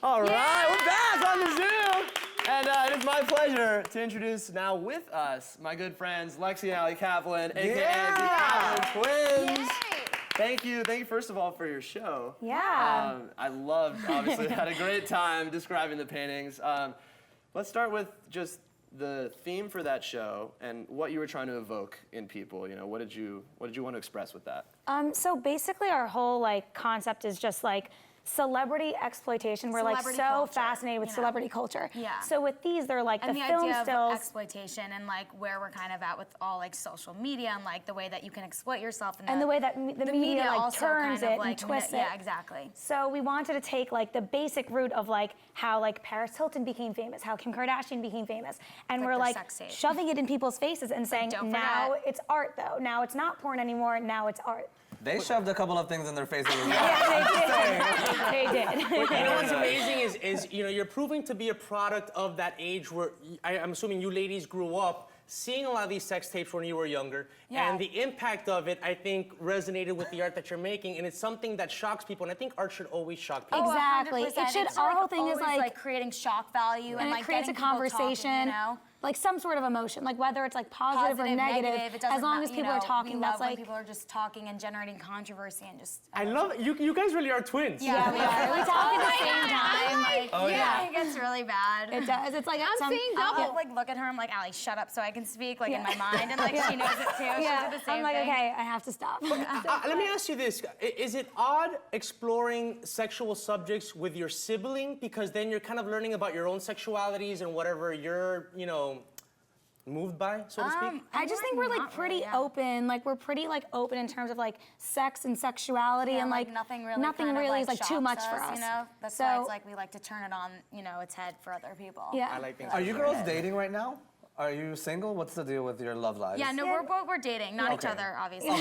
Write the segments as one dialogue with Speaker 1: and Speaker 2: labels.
Speaker 1: All right, we're back on the Zoom. And it is my pleasure to introduce now with us my good friends Lexi and Allie Kaplan, aka the Kaplan Twins.
Speaker 2: Yay.
Speaker 1: Thank you first of all for your show.
Speaker 2: Yeah.
Speaker 1: I loved, obviously, had a great time describing the paintings. Let's start with just the theme for that show and what you were trying to evoke in people. You know, what did you want to express with that?
Speaker 3: So basically our whole concept is just celebrity exploitation. We're
Speaker 2: Celebrity
Speaker 3: so
Speaker 2: culture,
Speaker 3: fascinated with celebrity culture.
Speaker 2: Yeah.
Speaker 3: So with these, they're
Speaker 2: And
Speaker 3: the
Speaker 2: the
Speaker 3: film
Speaker 2: idea
Speaker 3: stills.
Speaker 2: of exploitation and where we're kind of at with all social media and the way that you can exploit yourself
Speaker 3: and the way that the media
Speaker 2: also
Speaker 3: turns
Speaker 2: kind of,
Speaker 3: it and twists it.
Speaker 2: Yeah, exactly.
Speaker 3: So we wanted to take the basic root of how Paris Hilton became famous, how Kim Kardashian became famous, and we're
Speaker 2: their sex tape.
Speaker 3: shoving it in people's faces and saying
Speaker 2: don't
Speaker 3: now
Speaker 2: forget.
Speaker 3: it's art though. Now it's not porn anymore. Now it's art.
Speaker 4: They shoved a couple of things in their faces as well.
Speaker 3: Yeah, they did.
Speaker 5: You know what's amazing is you're proving to be a product of that age where I'm assuming you ladies grew up seeing a lot of these sex tapes when you were younger,
Speaker 2: Yeah.
Speaker 5: and the impact of it, I think, resonated with the art that you're making, and it's something that shocks people, and I think art should always shock people.
Speaker 3: Exactly.
Speaker 2: 100%.
Speaker 3: It should.
Speaker 2: It's
Speaker 3: Our whole thing is
Speaker 2: always, creating shock value and
Speaker 3: it creates a
Speaker 2: getting people
Speaker 3: conversation,
Speaker 2: talking,
Speaker 3: some sort of emotion, whether it's positive or negative.
Speaker 2: It doesn't
Speaker 3: as long as people are talking,
Speaker 2: we
Speaker 3: that's
Speaker 2: love when people are just talking and generating controversy and just.
Speaker 5: I love it. You guys really are twins.
Speaker 2: Yeah, we are. We talk at the same time.
Speaker 1: Oh, yeah.
Speaker 2: It gets really bad.
Speaker 3: It does. It's I'm
Speaker 2: seeing double. I'll look at her. I'm like, Allie, shut up, so I can speak in my mind, and she knows it too.
Speaker 3: Yeah.
Speaker 2: She'll do the same
Speaker 3: I'm
Speaker 2: thing.
Speaker 3: okay, I have to stop.
Speaker 5: Let me ask you this. Is it odd exploring sexual subjects with your sibling? Because then you're kind of learning about your own sexualities and whatever you're, moved by, so to speak?
Speaker 3: I just think we're pretty open. We're pretty open in terms of sex and sexuality and
Speaker 2: nothing really
Speaker 3: is too much
Speaker 2: shocks
Speaker 3: for us.
Speaker 2: That's why it's we like to turn it on, its head for other people.
Speaker 3: Yeah.
Speaker 5: I like things
Speaker 4: Are you girls dating right now? Are you single? What's the deal with your love lives?
Speaker 2: Yeah, no, we're dating, not each other, obviously.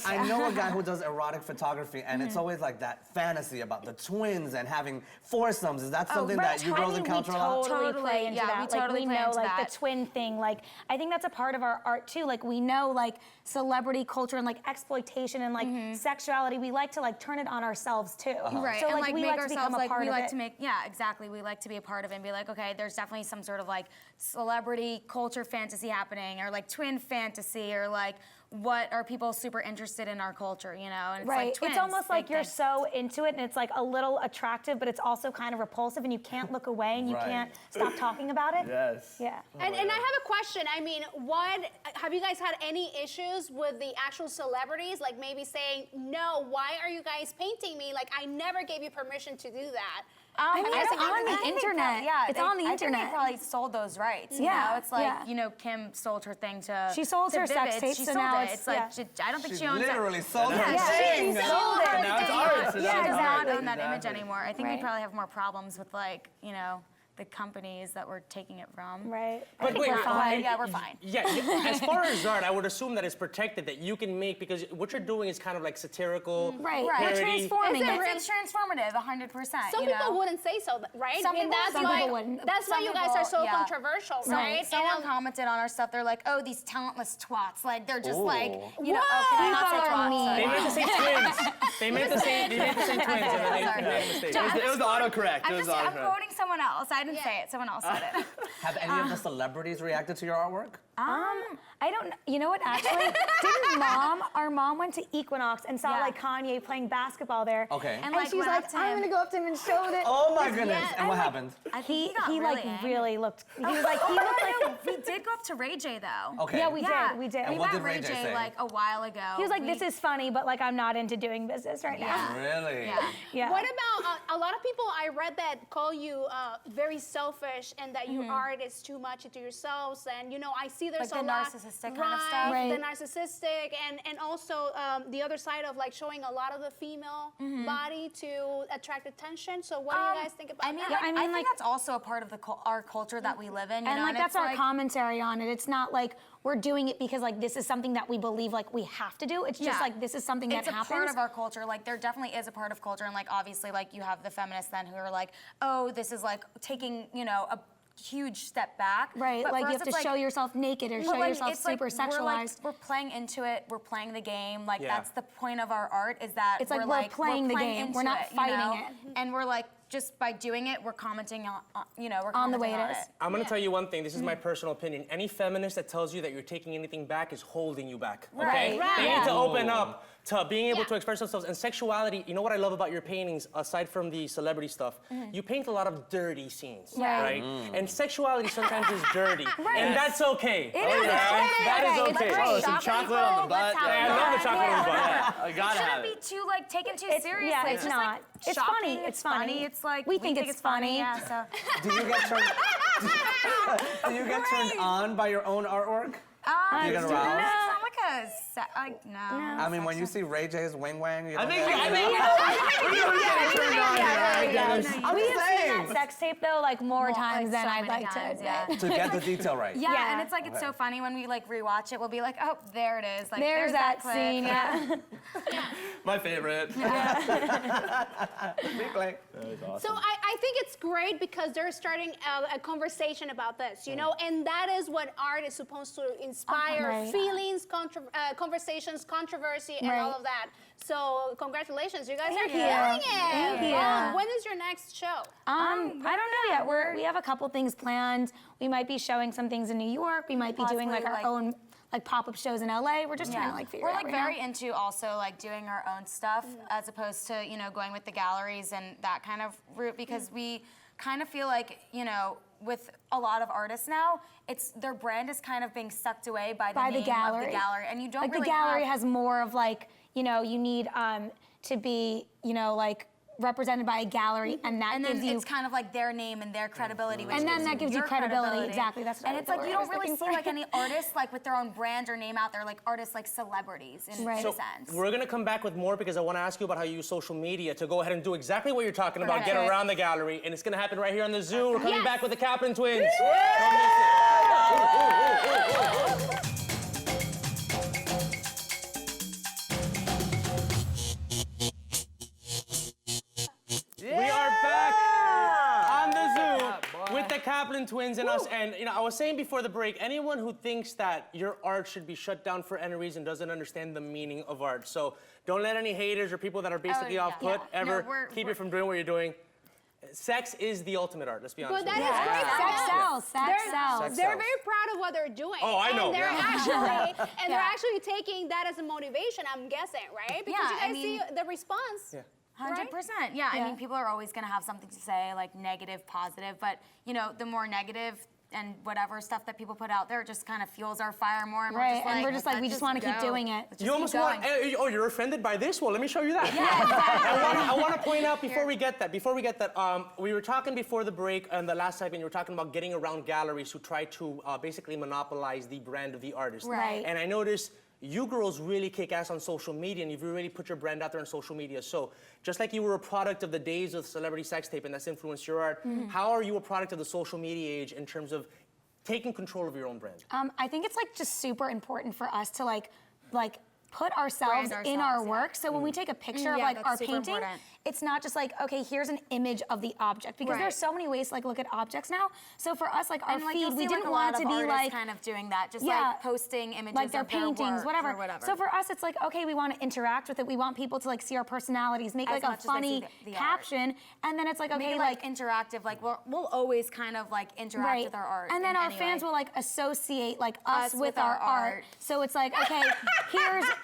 Speaker 4: I know a guy who does erotic photography, and it's always that fantasy about the twins and having foursomes. Is that something that you girls encounter a lot?
Speaker 3: Totally play into that.
Speaker 2: We totally play
Speaker 3: know
Speaker 2: into that.
Speaker 3: the twin thing. I think that's a part of our art too. We know celebrity culture and exploitation and sexuality. We like to
Speaker 2: Uh-huh.
Speaker 3: turn it on ourselves too.
Speaker 2: Right,
Speaker 3: So
Speaker 2: and
Speaker 3: we
Speaker 2: make
Speaker 3: like to become
Speaker 2: ourselves
Speaker 3: a part
Speaker 2: we
Speaker 3: of
Speaker 2: like
Speaker 3: it.
Speaker 2: to make exactly. We like to be a part of it and be okay, there's definitely some sort of celebrity culture fantasy happening, or twin fantasy, or what are people super interested in our culture, And it's
Speaker 3: right.
Speaker 2: twins,
Speaker 3: it's almost
Speaker 2: big
Speaker 3: you're
Speaker 2: thing.
Speaker 3: so into it, and it's a little attractive, but it's also kind of repulsive, and you can't look away, and you
Speaker 4: Right.
Speaker 3: can't stop talking about it.
Speaker 1: Yes.
Speaker 3: Yeah.
Speaker 6: And I have a question. I mean, have you guys had any issues with the actual celebrities? Maybe saying, no, why are you guys painting me? I never gave you permission to do that.
Speaker 3: I mean, it's on the internet. It's on the
Speaker 2: I think
Speaker 3: internet.
Speaker 2: they probably sold those rights.
Speaker 3: Yeah,
Speaker 2: It's
Speaker 3: yeah.
Speaker 2: Kim sold her thing to.
Speaker 3: She sold
Speaker 2: to
Speaker 3: her sex
Speaker 2: Vivid.
Speaker 3: tapes,
Speaker 2: She
Speaker 3: so
Speaker 2: sold
Speaker 3: now
Speaker 2: it.
Speaker 3: it's-
Speaker 2: I don't think
Speaker 4: She
Speaker 2: she owns
Speaker 4: literally
Speaker 2: it.
Speaker 4: sold her
Speaker 3: Yeah,
Speaker 4: thing.
Speaker 3: she sold it.
Speaker 1: Now it's art.
Speaker 2: She
Speaker 3: Yeah,
Speaker 2: does not
Speaker 3: exactly.
Speaker 2: own that image
Speaker 1: Exactly.
Speaker 2: anymore. I think we
Speaker 3: Right.
Speaker 2: probably have more problems with the companies that we're taking it from.
Speaker 3: Right.
Speaker 5: But
Speaker 3: I think
Speaker 5: wait,
Speaker 3: we're fine.
Speaker 2: Yeah, we're fine.
Speaker 5: Yeah, as far as art, I would assume that it's protected, that you can make, because what you're doing is kind of satirical,
Speaker 3: Right.
Speaker 2: Right.
Speaker 3: We're
Speaker 5: parody.
Speaker 3: transforming it.
Speaker 2: It's transformative, 100%.
Speaker 6: Some people wouldn't say so, right?
Speaker 2: Some
Speaker 6: and
Speaker 2: people-
Speaker 6: that's
Speaker 2: some
Speaker 6: why
Speaker 2: people
Speaker 3: wouldn't.
Speaker 6: that's why
Speaker 2: Some
Speaker 6: you guys are so
Speaker 2: people, yeah.
Speaker 6: controversial, right?
Speaker 2: Someone commented on our stuff. They're oh, these talentless twats. They're just
Speaker 4: Ooh.
Speaker 2: okay,
Speaker 3: People
Speaker 2: not say
Speaker 3: are
Speaker 2: twats.
Speaker 3: mean.
Speaker 2: sorry.
Speaker 5: They meant to say twins. They meant to say twins, and then they made a mistake.
Speaker 1: It was autocorrect.
Speaker 2: I'm quoting someone else. I didn't say it. Someone else said it.
Speaker 4: Have any of the celebrities reacted to your artwork?
Speaker 3: I don't. You know what? Actually, our mom went to Equinox and saw
Speaker 2: Yeah.
Speaker 3: Kanye playing basketball there.
Speaker 4: Okay.
Speaker 2: And,
Speaker 3: And she's
Speaker 2: went
Speaker 3: like,
Speaker 2: up to
Speaker 3: I'm
Speaker 2: him.
Speaker 3: gonna go up to him and show it.
Speaker 4: Oh my goodness.
Speaker 2: Yeah,
Speaker 4: And what happened?
Speaker 2: I think
Speaker 3: He
Speaker 2: really angry.
Speaker 3: really looked. He was he looked like.
Speaker 2: We did go up to Ray J though.
Speaker 4: Okay.
Speaker 3: Yeah, we did. We did.
Speaker 4: And
Speaker 2: We
Speaker 4: what
Speaker 2: met
Speaker 4: did Ray J say?
Speaker 2: a while ago.
Speaker 3: He was like, "This is funny, but I'm not into doing business right now."
Speaker 4: Really?
Speaker 2: Yeah.
Speaker 3: Yeah.
Speaker 6: What about a lot of people I read that call you very selfish and that your art is too much into yourselves, and I see there's
Speaker 2: the
Speaker 6: a lot
Speaker 2: narcissistic kind of stuff.
Speaker 3: Right.
Speaker 6: the narcissistic and also the other side of showing a lot of the female body to attract attention. So what do you guys think about
Speaker 2: I mean,
Speaker 6: that?
Speaker 2: I think that's also a part of our culture that we live in. You know?
Speaker 3: And that's
Speaker 2: it's
Speaker 3: our commentary on it. It's not we're doing it because this is something that we believe we have to do. It's just this is something that happens.
Speaker 2: It's a part of our culture. There definitely is a part of culture, and obviously you have the feminists then who are oh, this is taking a huge step back.
Speaker 3: Right,
Speaker 2: But
Speaker 3: like
Speaker 2: for
Speaker 3: you
Speaker 2: us,
Speaker 3: have to
Speaker 2: it's
Speaker 3: show yourself naked or
Speaker 2: Well,
Speaker 3: show
Speaker 2: like,
Speaker 3: yourself
Speaker 2: it's like
Speaker 3: super sexualized.
Speaker 2: We're playing into it. We're playing the game. Like
Speaker 5: Yeah.
Speaker 2: that's the point of our art is that
Speaker 3: It's like
Speaker 2: we're
Speaker 3: we're playing the game.
Speaker 2: into
Speaker 3: We're not
Speaker 2: it,
Speaker 3: fighting it.
Speaker 2: And we're like just by doing it, we're commenting on we're
Speaker 3: On the way
Speaker 2: commenting
Speaker 3: it
Speaker 2: on
Speaker 3: is.
Speaker 5: I'm gonna tell you one thing. This is my personal opinion. Any feminist that tells you that you're taking anything back is holding you back. Okay?
Speaker 3: Right.
Speaker 5: They
Speaker 3: Yeah.
Speaker 5: need to open up to being able
Speaker 6: Yeah.
Speaker 5: to express themselves. And sexuality, you know what I love about your paintings, aside from the celebrity stuff, you paint a lot of dirty scenes,
Speaker 3: Right.
Speaker 5: right? And sexuality sometimes is dirty, and that's okay.
Speaker 3: It is.
Speaker 5: That is
Speaker 3: It's
Speaker 5: okay.
Speaker 3: great.
Speaker 1: Oh, some chocolate on the butt.
Speaker 2: Let's have
Speaker 5: Yeah, I love the chocolate on the butt.
Speaker 1: Yeah, I gotta
Speaker 2: It
Speaker 1: have
Speaker 2: shouldn't
Speaker 1: it.
Speaker 2: be too like taken too
Speaker 3: It's-
Speaker 2: seriously.
Speaker 3: yeah, it's
Speaker 2: just
Speaker 3: not.
Speaker 2: like
Speaker 3: It's
Speaker 2: shocking,
Speaker 3: funny. It's funny.
Speaker 2: It's like
Speaker 3: We think it's funny.
Speaker 2: Yeah, so.
Speaker 4: Do you get turned? Do you get turned on by your own artwork? You get
Speaker 2: It's
Speaker 4: aroused?
Speaker 2: not like no.
Speaker 4: I mean, when you see Ray J's wing wang, you
Speaker 1: I
Speaker 4: don't
Speaker 1: think
Speaker 4: get- I'm
Speaker 3: We've
Speaker 4: just
Speaker 3: seen
Speaker 4: saying.
Speaker 3: that sex tape though, like more times than
Speaker 2: so
Speaker 3: I'd
Speaker 2: many
Speaker 3: like
Speaker 2: times,
Speaker 3: to
Speaker 2: yeah.
Speaker 3: admit.
Speaker 4: To get the detail right.
Speaker 2: Yeah,
Speaker 3: Yeah.
Speaker 2: and it's like it's so funny when we like rewatch it. We'll be like, oh, there it is. Like
Speaker 3: There's that
Speaker 2: clip.
Speaker 3: scene, yeah.
Speaker 1: My favorite.
Speaker 6: So I think it's great because they're starting a conversation about this, you know, and that is what art is supposed to inspire:
Speaker 3: Right.
Speaker 6: feelings, conversations, controversy, and all
Speaker 3: Right.
Speaker 6: of that. So congratulations, you guys
Speaker 3: Thank
Speaker 6: are
Speaker 3: you.
Speaker 6: killing it.
Speaker 3: Thank you.
Speaker 6: When is your next show?
Speaker 3: I don't know yet. We have a couple things planned. We might be showing some things in New York. We might be doing like
Speaker 2: Possibly,
Speaker 3: our
Speaker 2: like-
Speaker 3: own like pop-up shows in LA. We're just trying to like figure
Speaker 2: We're
Speaker 3: it out
Speaker 2: like
Speaker 3: right
Speaker 2: very
Speaker 3: now.
Speaker 2: into also like doing our own stuff as opposed to going with the galleries and that kind of route because we kind of feel like with a lot of artists now, their brand is kind of being sucked away by the
Speaker 3: By
Speaker 2: name
Speaker 3: the gallery.
Speaker 2: of the gallery, and you don't
Speaker 3: Like
Speaker 2: really
Speaker 3: the gallery
Speaker 2: have,
Speaker 3: has more of like, you need to be, like represented by a gallery, and that
Speaker 2: and then
Speaker 3: gives you.
Speaker 2: it's kind of like their name and their credibility, which
Speaker 3: And then
Speaker 2: gives
Speaker 3: that gives you
Speaker 2: your
Speaker 3: credibility. Exactly, that's what
Speaker 2: and
Speaker 3: I-
Speaker 2: it's
Speaker 3: the
Speaker 2: like you
Speaker 3: word I was
Speaker 2: don't really
Speaker 3: looking
Speaker 2: see
Speaker 3: for.
Speaker 2: like any artists like with their own brand or name out there, like artists like celebrities in
Speaker 3: Right.
Speaker 2: a
Speaker 5: So
Speaker 2: sense.
Speaker 5: we're gonna come back with more because I want to ask you about how you use social media to go ahead and do exactly what you're talking about, get
Speaker 3: Perfect.
Speaker 5: around the gallery, and it's gonna happen right here on the Zoom. We're coming
Speaker 6: Yes.
Speaker 5: back with the Kaplan Twins. We are back on the Zoom with the Kaplan Twins and us. And I was saying before the break, anyone who thinks that your art should be shut down for any reason doesn't understand the meaning of art. So don't let any haters or people that are basically
Speaker 2: yeah.
Speaker 5: off put
Speaker 2: Yeah.
Speaker 5: ever
Speaker 2: No,
Speaker 5: keep you from doing what you're doing. Sex is the ultimate art. Let's be honest.
Speaker 6: But
Speaker 5: with
Speaker 6: that
Speaker 5: you.
Speaker 6: is great.
Speaker 3: Sex sells. Sex
Speaker 6: They're,
Speaker 3: sells.
Speaker 5: Sex
Speaker 6: they're
Speaker 5: sells.
Speaker 6: very proud of what they're doing.
Speaker 5: Oh, I know.
Speaker 6: And they're
Speaker 5: Yeah.
Speaker 6: they're actually taking that as a motivation, I'm guessing, right? Because
Speaker 2: Yeah, I
Speaker 6: you guys
Speaker 2: mean-
Speaker 6: see the response.
Speaker 5: Yeah.
Speaker 2: 100%. Yeah, I mean, people are always going to have something to say, like negative, positive, but the more negative and whatever stuff that people put out there just kind of fuels our fire more. And
Speaker 3: Right, and we're just like,
Speaker 2: let's
Speaker 3: we just want to keep
Speaker 2: go.
Speaker 3: doing it.
Speaker 2: Let's just
Speaker 5: You almost
Speaker 2: keep
Speaker 5: want.
Speaker 2: going.
Speaker 5: Oh, you're offended by this? Well, let me show you that. I want to point out before we get that. We were talking before the break and the last segment. You were talking about getting around galleries who try to basically monopolize the brand of the artist.
Speaker 3: Right.
Speaker 5: And I noticed you girls really kick ass on social media, and you've really put your brand out there on social media. So just like you were a product of the days of celebrity sex tape, and that's influenced your art, how are you a product of the social media age in terms of taking control of your own brand?
Speaker 3: I think it's like just super important for us to like put ourselves
Speaker 2: Brand
Speaker 3: in our
Speaker 2: ourselves, yeah.
Speaker 3: work. So when we take a picture of
Speaker 2: Yeah,
Speaker 3: like
Speaker 2: that's
Speaker 3: our
Speaker 2: super
Speaker 3: painting,
Speaker 2: important.
Speaker 3: it's not just like, okay, here's an image of the object, because
Speaker 2: Right.
Speaker 3: there's so many ways to like look at objects now. So for us, like our
Speaker 2: And like
Speaker 3: feed,
Speaker 2: you'll
Speaker 3: we
Speaker 2: see,
Speaker 3: didn't
Speaker 2: like, a
Speaker 3: want
Speaker 2: lot
Speaker 3: it to
Speaker 2: of
Speaker 3: be
Speaker 2: artists
Speaker 3: like
Speaker 2: kind of doing that, just
Speaker 3: Yeah.
Speaker 2: like posting images
Speaker 3: like their
Speaker 2: of their
Speaker 3: paintings,
Speaker 2: work
Speaker 3: whatever.
Speaker 2: or whatever.
Speaker 3: So for us, it's like, okay, we want to interact with it. We want people to like see our personalities, make
Speaker 2: As
Speaker 3: like a
Speaker 2: much as they
Speaker 3: funny
Speaker 2: see the art.
Speaker 3: caption, and then it's like, okay,
Speaker 2: Maybe like interactive, like we'll always kind of like interact with our art.
Speaker 3: And then
Speaker 2: in
Speaker 3: our
Speaker 2: any
Speaker 3: fans
Speaker 2: way.
Speaker 3: will like associate like us
Speaker 2: Us
Speaker 3: with
Speaker 2: with
Speaker 3: our
Speaker 2: our
Speaker 3: art.
Speaker 2: art.
Speaker 3: So it's like, okay,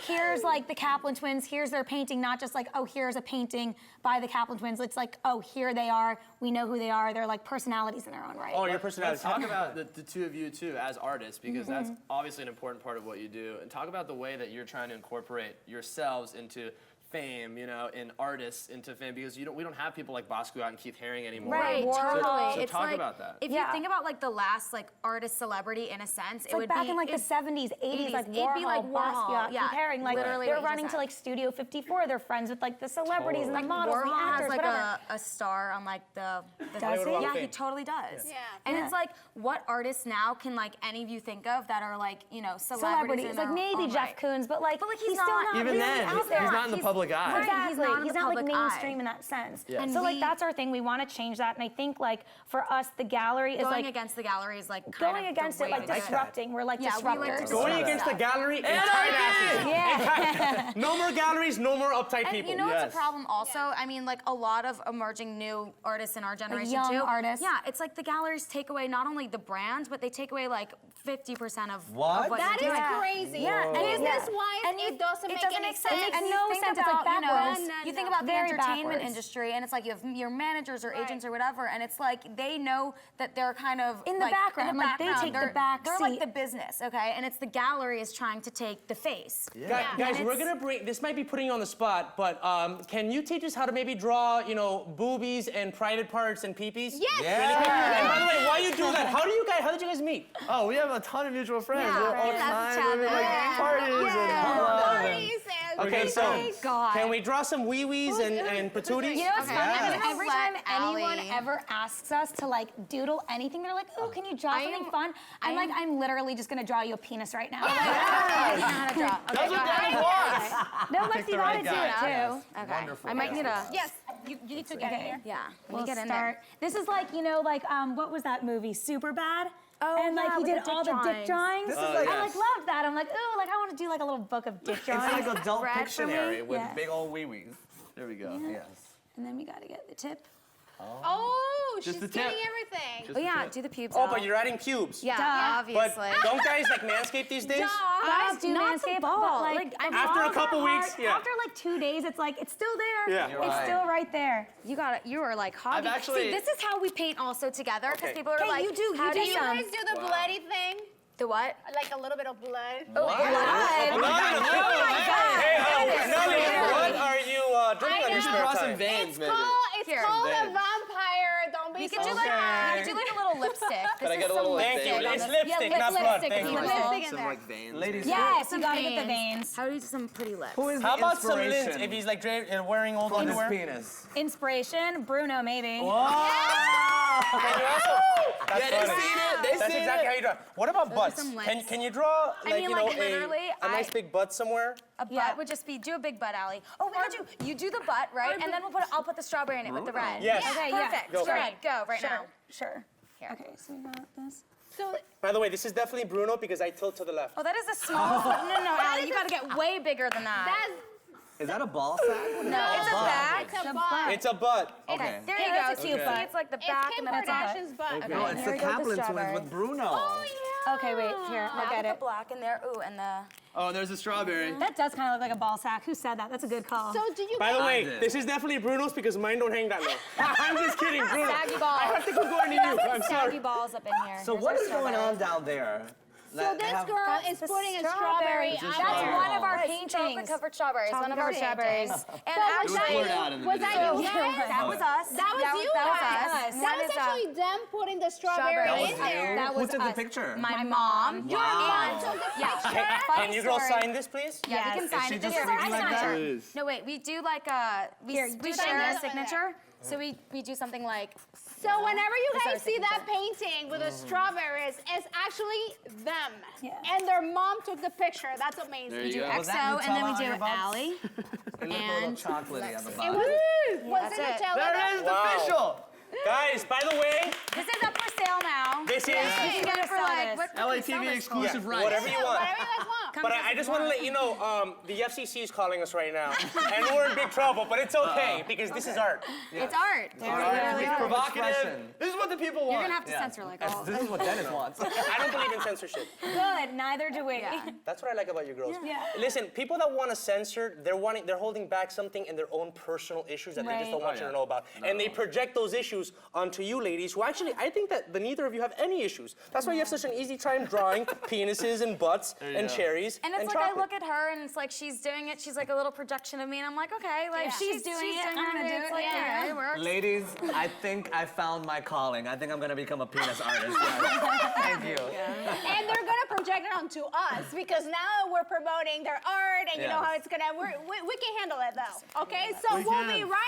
Speaker 3: here's like the Kaplan Twins, here's their painting, not just like, oh, here's a painting by the Kaplan Twins. It's like, oh, here they are, we know who they are, they're like personalities in their own right.
Speaker 5: Oh, your personality.
Speaker 1: Let's talk about the two of you too as artists, because that's obviously an important part of what you do. And talk about the way that you're trying to incorporate yourselves into fame, and artists into fame, because we don't have people like Bosco out and Keith Haring anymore.
Speaker 2: Right,
Speaker 3: Warhol.
Speaker 2: totally.
Speaker 1: So
Speaker 2: It's
Speaker 1: talk
Speaker 2: like,
Speaker 1: about that.
Speaker 2: If
Speaker 3: Yeah.
Speaker 2: you think about like the last like artist celebrity in a sense,
Speaker 3: It's like back in like the 70s, 80s, like
Speaker 2: it'd be
Speaker 3: Warhol,
Speaker 2: like Warhol,
Speaker 3: Basquiat,
Speaker 2: yeah,
Speaker 3: comparing, like
Speaker 2: literally
Speaker 3: they're
Speaker 2: what you
Speaker 3: running
Speaker 2: just
Speaker 3: to
Speaker 2: said.
Speaker 3: like Studio 54, they're friends with like the celebrities and the
Speaker 2: Like
Speaker 3: models, the
Speaker 2: Warhol
Speaker 3: actors,
Speaker 2: has like
Speaker 3: whatever.
Speaker 2: a star on like the
Speaker 3: Does he?
Speaker 5: Walk of
Speaker 2: Yeah, he
Speaker 5: Fame.
Speaker 2: totally does.
Speaker 6: Yeah.
Speaker 2: And
Speaker 3: Yeah.
Speaker 2: it's like, what artists now can like any of you think of that are like, celebrities
Speaker 3: Celebrities,
Speaker 2: in
Speaker 3: like
Speaker 2: their
Speaker 3: maybe
Speaker 2: own
Speaker 3: Jeff
Speaker 2: right?
Speaker 3: Koons, but like
Speaker 2: But, like,
Speaker 3: he's
Speaker 2: he's
Speaker 3: still
Speaker 2: not-
Speaker 3: not
Speaker 1: Even
Speaker 3: really
Speaker 1: then,
Speaker 3: out
Speaker 1: he's
Speaker 3: there.
Speaker 1: not in the public public eye.
Speaker 3: Exactly.
Speaker 2: Right, he's not in the
Speaker 3: like
Speaker 2: public
Speaker 3: mainstream
Speaker 2: eye.
Speaker 3: in that sense.
Speaker 1: Yeah.
Speaker 3: And
Speaker 2: And
Speaker 3: so like
Speaker 2: we-
Speaker 3: that's our thing. We want to change that. And I think like for us, the gallery is
Speaker 2: Going
Speaker 3: like
Speaker 2: against the gallery is like kind
Speaker 3: going
Speaker 2: of the
Speaker 3: against it,
Speaker 2: way
Speaker 3: like
Speaker 2: to do it.
Speaker 3: disrupting. We're like
Speaker 2: Yeah, we like to
Speaker 3: disruptors.
Speaker 2: disrupt.
Speaker 5: Going against the gallery and tight asses.
Speaker 3: Yeah.
Speaker 5: No more galleries, no more uptight
Speaker 2: And
Speaker 5: people.
Speaker 2: you know
Speaker 1: Yes.
Speaker 2: what's a problem also? I mean, like a lot of emerging new artists in our generation
Speaker 3: young
Speaker 2: too.
Speaker 3: artists.
Speaker 2: Yeah, it's like the galleries take away not only the brand, but they take away like 50% of
Speaker 4: What?
Speaker 2: what
Speaker 6: That
Speaker 2: you're
Speaker 6: is
Speaker 2: doing.
Speaker 6: crazy.
Speaker 3: Yeah, and
Speaker 6: Business-wise,
Speaker 2: And
Speaker 6: it doesn't make any sense.
Speaker 3: It makes
Speaker 2: And
Speaker 3: no
Speaker 2: you think
Speaker 3: sense. It's like
Speaker 2: about,
Speaker 3: backwards.
Speaker 2: you think about the
Speaker 3: Very
Speaker 2: entertainment
Speaker 3: backwards.
Speaker 2: industry, and it's like you have your managers or agents or whatever, and it's like they know that they're kind of
Speaker 3: In the
Speaker 2: like,
Speaker 3: background, like, they take the
Speaker 2: they're,
Speaker 3: back
Speaker 2: They're like
Speaker 3: seat.
Speaker 2: the business, okay, and it's the gallery is trying to take the face.
Speaker 5: Guys, we're gonna bring. This might be putting you on the spot, but can you teach us how to maybe draw, boobies and private parts and peepees?
Speaker 6: Yes.
Speaker 4: Yeah.
Speaker 5: And by the way, while you do that, how did you guys meet?
Speaker 1: Oh, we have a ton of mutual friends.
Speaker 2: Yeah,
Speaker 1: We're all
Speaker 2: that's
Speaker 1: kinds
Speaker 2: chat.
Speaker 1: of like
Speaker 2: Yeah.
Speaker 1: parties and
Speaker 6: Parties and
Speaker 5: Okay, so
Speaker 2: God.
Speaker 5: can we draw some wee-wees and patooties?
Speaker 3: You know what's
Speaker 2: Okay.
Speaker 3: funny?
Speaker 2: I'm
Speaker 3: Because
Speaker 2: gonna
Speaker 3: every
Speaker 2: let
Speaker 3: time anyone
Speaker 2: Allie-
Speaker 3: ever asks us to like doodle anything, they're like, "Oh, can you draw something fun?" I'm literally just gonna draw you a penis right now.
Speaker 2: I don't know how to draw. Okay,
Speaker 1: That's
Speaker 2: go
Speaker 1: what
Speaker 2: ahead.
Speaker 1: Dennis wants.
Speaker 3: No, Lexi, you
Speaker 1: right
Speaker 3: gotta do
Speaker 1: guy.
Speaker 3: it too.
Speaker 2: Okay.
Speaker 4: Wonderful.
Speaker 2: I might need a.
Speaker 6: Yes.
Speaker 3: You need to get here.
Speaker 2: Yeah.
Speaker 3: We'll
Speaker 2: get in
Speaker 3: start.
Speaker 2: there.
Speaker 3: This is like what was that movie? Superbad.
Speaker 2: Oh,
Speaker 3: and like
Speaker 2: yeah,
Speaker 3: he
Speaker 2: with
Speaker 3: did
Speaker 2: the dick
Speaker 3: all the dick
Speaker 2: drawings.
Speaker 3: drawings.
Speaker 4: This is like-
Speaker 3: I like loved that. I'm like, ooh, like I want to do like a little book of dick
Speaker 4: It's
Speaker 3: drawings.
Speaker 4: like adult
Speaker 2: Red for me?
Speaker 4: Pictionary with
Speaker 3: Yeah.
Speaker 4: big old wee-wees.
Speaker 1: There we go.
Speaker 4: Yes.
Speaker 3: And then we gotta get the tip.
Speaker 6: Oh,
Speaker 1: Just
Speaker 6: she's
Speaker 1: the tip.
Speaker 6: getting everything.
Speaker 2: Oh yeah, do the pubes.
Speaker 5: Oh,
Speaker 2: out.
Speaker 5: but you're adding pubes.
Speaker 2: Yeah,
Speaker 3: Duh.
Speaker 5: But
Speaker 2: obviously.
Speaker 5: don't guys like manscape these days?
Speaker 3: Guys do
Speaker 2: not the
Speaker 3: manscape,
Speaker 2: ball.
Speaker 3: but like,
Speaker 2: Like,
Speaker 3: the
Speaker 5: After a
Speaker 3: balls
Speaker 5: couple
Speaker 3: are
Speaker 5: weeks,
Speaker 3: hard.
Speaker 5: yeah.
Speaker 3: After like 2 days, it's like it's still there.
Speaker 5: Yeah.
Speaker 4: You're
Speaker 3: It's
Speaker 4: right.
Speaker 3: still right there.
Speaker 2: You got it. You are like hobby.
Speaker 1: actually-
Speaker 2: See, this is how we paint also together because
Speaker 5: Okay.
Speaker 2: people are
Speaker 3: Okay,
Speaker 2: like,
Speaker 3: you do
Speaker 2: how do
Speaker 6: Do you
Speaker 2: some?
Speaker 6: guys do the bloody thing?
Speaker 2: The what?
Speaker 6: Like a little bit of blood?
Speaker 5: Nelly, what are you doing on
Speaker 1: You
Speaker 5: your
Speaker 1: should
Speaker 5: spare
Speaker 1: draw some
Speaker 5: time?
Speaker 1: veins, maybe.
Speaker 6: It's
Speaker 2: Here.
Speaker 6: called a
Speaker 1: Veins.
Speaker 6: vampire. Don't be
Speaker 2: We
Speaker 6: so
Speaker 2: could do like we could do like a little lipstick.
Speaker 1: Could I
Speaker 2: This
Speaker 1: get
Speaker 2: is
Speaker 1: a little
Speaker 2: some
Speaker 1: lip
Speaker 5: Thank you.
Speaker 1: vein?
Speaker 5: It's lipstick,
Speaker 2: Yeah,
Speaker 5: not blood.
Speaker 2: lipstick,
Speaker 5: Thank you.
Speaker 2: people.
Speaker 6: Lipstick in
Speaker 1: Some
Speaker 6: there.
Speaker 1: like veins.
Speaker 4: Ladies,
Speaker 3: Yes, you gotta get the veins.
Speaker 2: How do you do some pretty lips?
Speaker 4: who is
Speaker 5: How
Speaker 4: the
Speaker 5: about some
Speaker 4: inspiration
Speaker 5: lint if he's like wearing old
Speaker 4: for this
Speaker 5: underwear?
Speaker 4: penis?
Speaker 3: Inspiration, Bruno maybe.
Speaker 5: Can you also? That's
Speaker 1: Yeah, they
Speaker 5: funny.
Speaker 1: seen it. They
Speaker 5: That's
Speaker 1: seen
Speaker 5: exactly
Speaker 1: it.
Speaker 5: how you draw. What about butts?
Speaker 2: some
Speaker 5: Can,
Speaker 2: lips.
Speaker 5: can you draw like
Speaker 2: mean, like, literally,
Speaker 5: a nice big butt somewhere?
Speaker 2: A butt
Speaker 3: Yeah.
Speaker 2: would just be do a big butt, Allie. Oh, we could do. You do the butt, right? And then I'll put the strawberry in it with the red.
Speaker 5: Yes.
Speaker 3: Okay, yeah.
Speaker 2: Perfect.
Speaker 5: Go for
Speaker 2: Good.
Speaker 5: it.
Speaker 2: Go right now.
Speaker 3: Sure.
Speaker 2: Here.
Speaker 3: Okay, so we got this.
Speaker 6: So
Speaker 5: By the way, this is definitely Bruno because I tilt to the left.
Speaker 2: Oh, that is a small. No, Allie, you gotta get way bigger than that.
Speaker 6: that's
Speaker 4: Is that a ball sack?
Speaker 2: No, it's a back.
Speaker 6: a butt.
Speaker 5: It's a butt.
Speaker 4: Okay.
Speaker 2: There
Speaker 3: Hey,
Speaker 2: you go.
Speaker 3: that's a cute
Speaker 2: See,
Speaker 3: butt.
Speaker 2: it's like the
Speaker 6: It's
Speaker 2: back
Speaker 6: Kim
Speaker 2: and then it's a butt.
Speaker 6: Kardashian's butt.
Speaker 4: No, it's
Speaker 2: here
Speaker 4: the
Speaker 2: we go with the
Speaker 4: Kaplan Twins
Speaker 2: strawberry.
Speaker 4: with Bruno.
Speaker 6: Oh, yeah.
Speaker 3: Okay, wait, here, I'll
Speaker 2: Now
Speaker 3: get
Speaker 2: with
Speaker 3: it.
Speaker 2: the black in there. Ooh, and the.
Speaker 1: Oh, and there's a strawberry.
Speaker 3: That does kind of look like a ball sack. Who said that? That's a good call.
Speaker 6: So do you
Speaker 5: By the way,
Speaker 4: did.
Speaker 5: this is definitely Bruno's because mine don't hang that low. I'm just kidding, Bruno.
Speaker 2: Saggy balls.
Speaker 5: I have to keep going to you. I'm
Speaker 2: Saggy
Speaker 5: sorry.
Speaker 2: balls up in here.
Speaker 4: So
Speaker 2: Here's
Speaker 4: what
Speaker 2: our
Speaker 4: is going
Speaker 2: strawberry.
Speaker 4: on down there?
Speaker 6: So this girl is
Speaker 2: the
Speaker 6: putting a
Speaker 2: strawberry.
Speaker 6: strawberry
Speaker 2: That's
Speaker 6: out there.
Speaker 2: one of our
Speaker 3: Yes,
Speaker 2: paintings.
Speaker 3: chocolate
Speaker 2: Chocolate-covered strawberries. One of our
Speaker 3: Chocolate-covered
Speaker 2: paintings.
Speaker 3: strawberries.
Speaker 2: And
Speaker 6: But
Speaker 1: was
Speaker 6: was that
Speaker 1: blurred
Speaker 6: you?
Speaker 1: out in the
Speaker 6: Was that
Speaker 1: video.
Speaker 6: you guys?
Speaker 2: That was us.
Speaker 6: That was you
Speaker 2: That was
Speaker 6: guys.
Speaker 2: us.
Speaker 6: That
Speaker 2: One
Speaker 6: was
Speaker 2: is
Speaker 6: actually them putting the strawberry
Speaker 2: Strawberry.
Speaker 6: in there.
Speaker 2: That
Speaker 4: Who
Speaker 2: was
Speaker 4: took the
Speaker 2: us.
Speaker 4: picture?
Speaker 2: My mom.
Speaker 6: Your mom took the picture.
Speaker 5: Can you girls sign this, please?
Speaker 2: Yeah, we can sign
Speaker 4: she
Speaker 2: it.
Speaker 4: just
Speaker 2: This is our
Speaker 4: speaking like that?
Speaker 2: signature.
Speaker 1: Please.
Speaker 2: No, wait. We do like a
Speaker 3: Here,
Speaker 2: we
Speaker 3: do
Speaker 2: share
Speaker 6: that.
Speaker 2: a signature. So we do something like.
Speaker 6: So whenever you
Speaker 2: This is
Speaker 6: guys
Speaker 2: our
Speaker 6: see that
Speaker 2: signature.
Speaker 6: painting with the strawberries, it's actually them.
Speaker 3: Yeah.
Speaker 6: And their mom took the picture. That's amazing.
Speaker 1: There you
Speaker 2: Do
Speaker 1: go.
Speaker 4: Was that
Speaker 2: XO and then we
Speaker 4: Nutella on
Speaker 2: do
Speaker 4: your butts?
Speaker 2: Allie.
Speaker 4: It looked a little
Speaker 2: And
Speaker 4: chocolatey at the
Speaker 6: It
Speaker 4: bottom.
Speaker 6: was
Speaker 2: That's
Speaker 6: it
Speaker 2: it.
Speaker 6: Nutella?
Speaker 1: There it is,
Speaker 5: Wow.
Speaker 1: official.
Speaker 5: Guys, by the way,
Speaker 2: This is up for sale now.
Speaker 5: this is
Speaker 2: You can get it for like what?
Speaker 1: LATV
Speaker 2: can we sell this for?
Speaker 1: exclusive rights.
Speaker 5: whatever you want.
Speaker 6: Whatever you guys want.
Speaker 2: Come
Speaker 5: But
Speaker 2: to us
Speaker 5: I
Speaker 2: if
Speaker 5: just
Speaker 2: you
Speaker 5: want to let you know, the FCC is calling us right now, and we're in big trouble. But it's okay because this is art.
Speaker 2: It's art. It's
Speaker 1: It's provocative.
Speaker 4: Expression.
Speaker 1: This is what the people want.
Speaker 2: You're gonna have to censor like all.
Speaker 4: This is what Dennis wants.
Speaker 5: I don't believe in censorship.
Speaker 3: Good, neither do we.
Speaker 2: Yeah.
Speaker 5: That's what I like about you girls.
Speaker 3: Yeah.
Speaker 5: Listen, people that want to censor, they're holding back something in their own personal issues that they just don't want you to know about, and they project those issues onto you, ladies. Who actually, I think that neither of you have any issues. That's why you have such an easy time drawing penises and butts and
Speaker 1: go.
Speaker 5: cherries
Speaker 2: And it's like
Speaker 5: chocolate.
Speaker 2: I look at her and it's like she's doing it. She's like a little projection of me, and I'm like, okay, like
Speaker 3: She's doing it, I'm gonna do
Speaker 2: It's
Speaker 3: it,
Speaker 2: like,
Speaker 3: yeah.
Speaker 2: okay, it works.
Speaker 4: Ladies, I think I found my calling. I think I'm gonna become a penis artist. Yes. Thank you.
Speaker 6: And they're gonna project it onto us because now we're promoting their art and you know
Speaker 4: Yes.
Speaker 6: how it's gonna. We can handle it though. Okay, so
Speaker 1: We
Speaker 6: we'll
Speaker 1: can.
Speaker 6: be right.